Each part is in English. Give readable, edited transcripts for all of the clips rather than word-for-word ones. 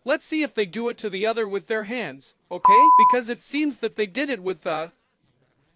Let's see if they do it to the other with their hands, okay? Because it seems that they did it with the...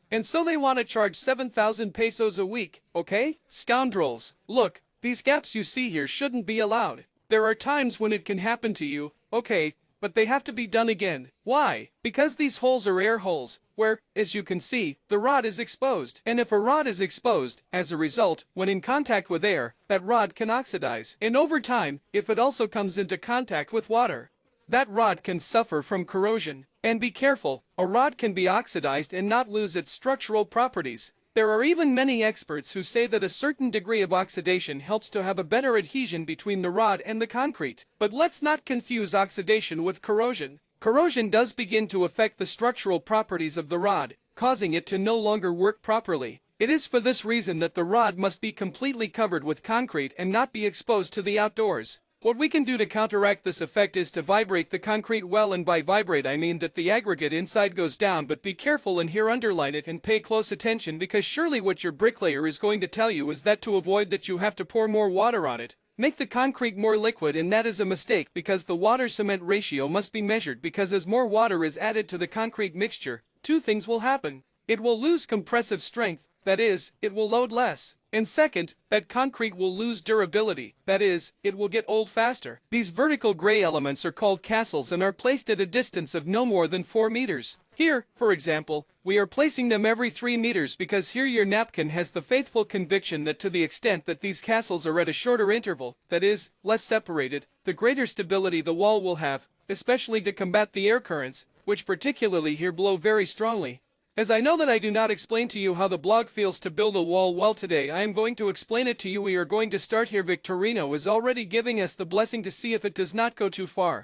And so they want to charge 7,000 pesos a week, okay? Scoundrels, look, these gaps you see here shouldn't be allowed. There are times when it can happen to you, okay, but they have to be done again. Why? Because these holes are air holes, where, as you can see, the rod is exposed. And if a rod is exposed, as a result, when in contact with air, that rod can oxidize. And over time, if it also comes into contact with water, that rod can suffer from corrosion. And be careful, a rod can be oxidized and not lose its structural properties. There are even many experts who say that a certain degree of oxidation helps to have a better adhesion between the rod and the concrete. But let's not confuse oxidation with corrosion. Corrosion does begin to affect the structural properties of the rod, causing it to no longer work properly. It is for this reason that the rod must be completely covered with concrete and not be exposed to the outdoors. What we can do to counteract this effect is to vibrate the concrete well, and by vibrate I mean that the aggregate inside goes down, but be careful and here underline it and pay close attention, because surely what your bricklayer is going to tell you is that to avoid that you have to pour more water on it. Make the concrete more liquid, and that is a mistake because the water-cement ratio must be measured, because as more water is added to the concrete mixture, two things will happen. It will lose compressive strength, that is, it will load less. And second, that concrete will lose durability, that is, it will get old faster. These vertical gray elements are called castles and are placed at a distance of no more than 4 meters. Here, for example, we are placing them every 3 meters because here your napkin has the faithful conviction that to the extent that these castles are at a shorter interval, that is, less separated, the greater stability the wall will have, especially to combat the air currents, which particularly here blow very strongly. As I know that I do not explain to you how the blog feels to build a wall well today, I am going to explain it to you. We are going to start here. Victorino is already giving us the blessing to see if it does not go too far.